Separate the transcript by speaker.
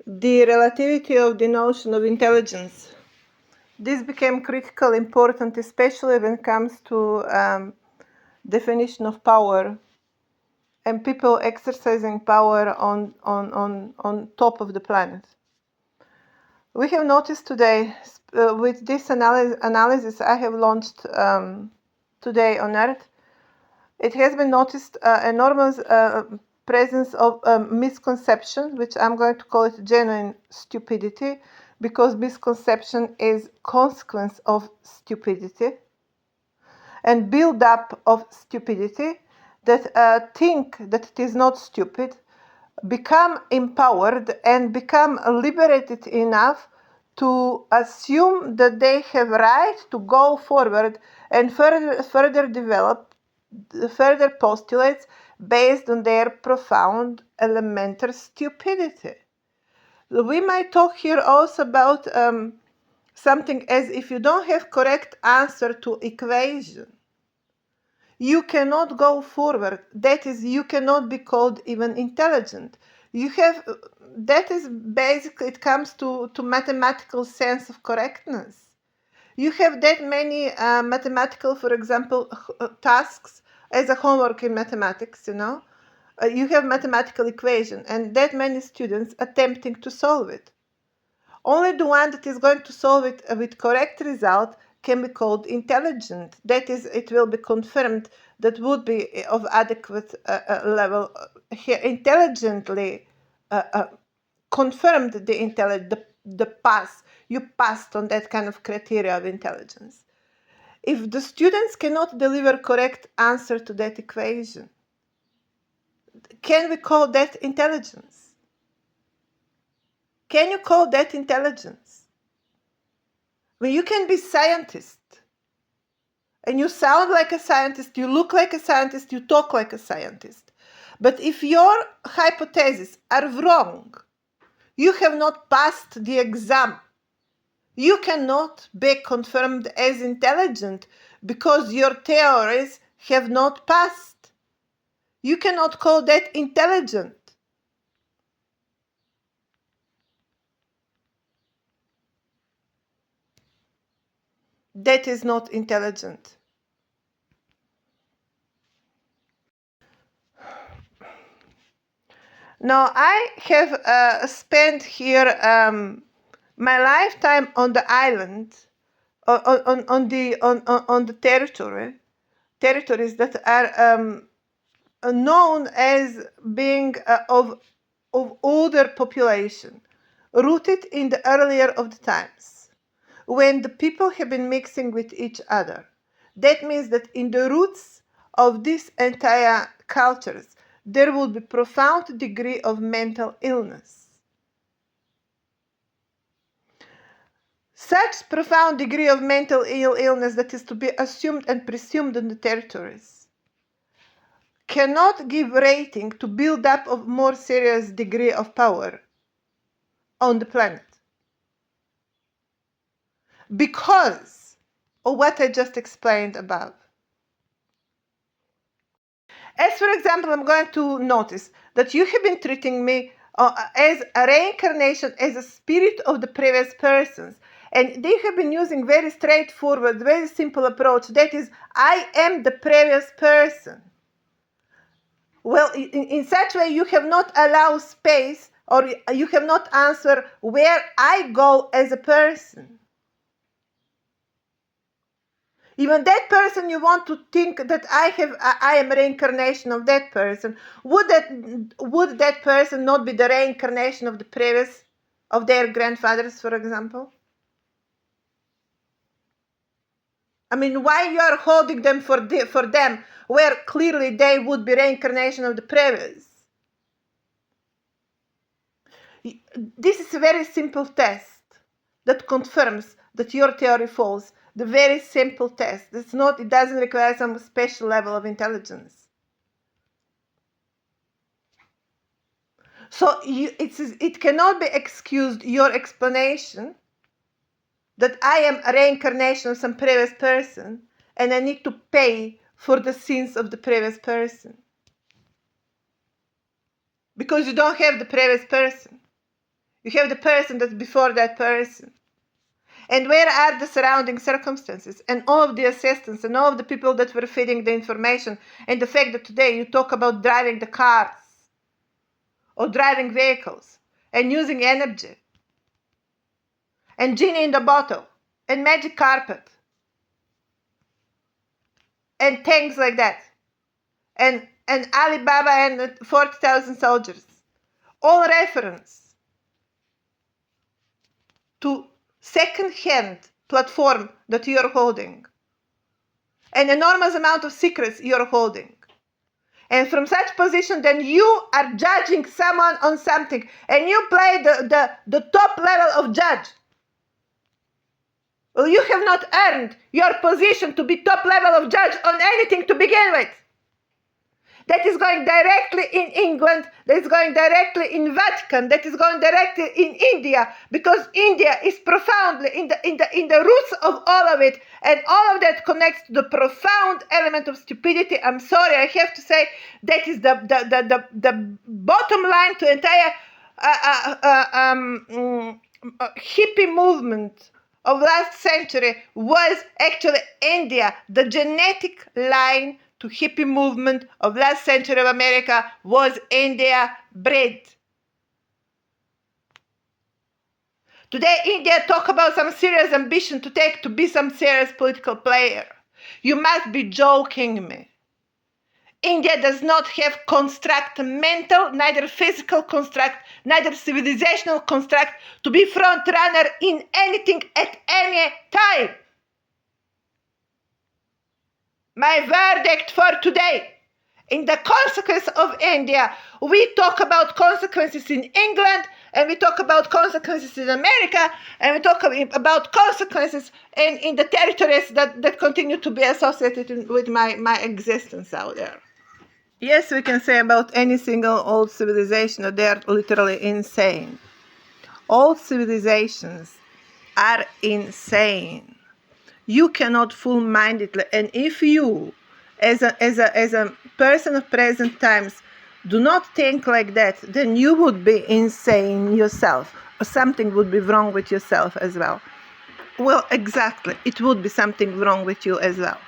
Speaker 1: the relativity of the notion of intelligence. This became critically important, especially when it comes to definition of power and people exercising power on top of the planet. We have noticed today, with this analysis I have launched today on Earth, it has been noticed enormous presence of misconception, which I'm going to call it genuine stupidity, because misconception is consequence of stupidity, and build up of stupidity that think that it is not stupid, become empowered and become liberated enough to assume that they have right to go forward and further develop further postulates based on their profound elementary stupidity. We might talk here also about something as if you don't have correct answer to equation, you cannot go forward. That is, you cannot be called even intelligent. You have, that is basically, it comes to mathematical sense of correctness. You have that many mathematical, for example, tasks as a homework in mathematics, you have mathematical equation and that many students attempting to solve it. Only the one that is going to solve it with correct result can be called intelligent. That is, it will be confirmed that would be of adequate level. Here, intelligently confirmed the pass. You passed on that kind of criteria of intelligence. If the students cannot deliver correct answer to that equation, can we call that intelligence? Can you call that intelligence? When you can be scientist, and you sound like a scientist, you look like a scientist, you talk like a scientist. But if your hypotheses are wrong, you have not passed the exam, you cannot be confirmed as intelligent because your theories have not passed. You cannot call that intelligent. That is not intelligent. Now, I have spent here my lifetime on the island, on the territories that are known as being of older population, rooted in the earlier of the times, when the people have been mixing with each other. That means that in the roots of these entire cultures, there will be profound degree of mental illness. Such profound degree of mental illness that is to be assumed and presumed in the territories cannot give rating to build up of more serious degree of power on the planet. Because of what I just explained above. As for example, I'm going to notice that you have been treating me as a reincarnation, as a spirit of the previous persons. And they have been using very straightforward, very simple approach. That is, I am the previous person. Well, in such way, you have not allowed space, or you have not answered where I go as a person. Even that person, you want to think that I am a reincarnation of that person. Would that person not be the reincarnation of the previous, of their grandfathers, for example? I mean, why you are holding them for them, where clearly they would be reincarnation of the previous? This is a very simple test that confirms that your theory falls. The very simple test. It doesn't require some special level of intelligence. So it cannot be excused, your explanation, that I am a reincarnation of some previous person and I need to pay for the sins of the previous person. Because you don't have the previous person. You have the person that's before that person. And where are the surrounding circumstances and all of the assistants and all of the people that were feeding the information, and the fact that today you talk about driving the cars or driving vehicles and using energy and genie in the bottle and magic carpet and things like that, and Alibaba and 40,000 soldiers, all reference to second-hand platform that you're holding, an enormous amount of secrets you're holding. And from such position, then you are judging someone on something, and you play the top level of judge. Well, you have not earned your position to be top level of judge on anything to begin with. That is going directly in England, that is going directly in Vatican, that is going directly in India, because India is profoundly in the roots of all of it, and all of that connects to the profound element of stupidity. I'm sorry, I have to say that is the bottom line to entire hippie movement of last century was actually India. The genetic line to hippie movement of last century of America was India bred. Today, India talk about some serious ambition to be some serious political player. You must be joking me. India does not have construct mental, neither physical construct, neither civilizational construct to be front runner in anything at any time. My verdict for today, in the consequence of India, we talk about consequences in England, and we talk about consequences in America, and we talk about consequences in the territories that continue to be associated with my existence out there. Yes, we can say about any single old civilization that they are literally insane. All civilizations are insane. You cannot full-mindedly, and if you, as a person of present times, do not think like that, then you would be insane yourself, or something would be wrong with yourself as well. Well, exactly, it would be something wrong with you as well.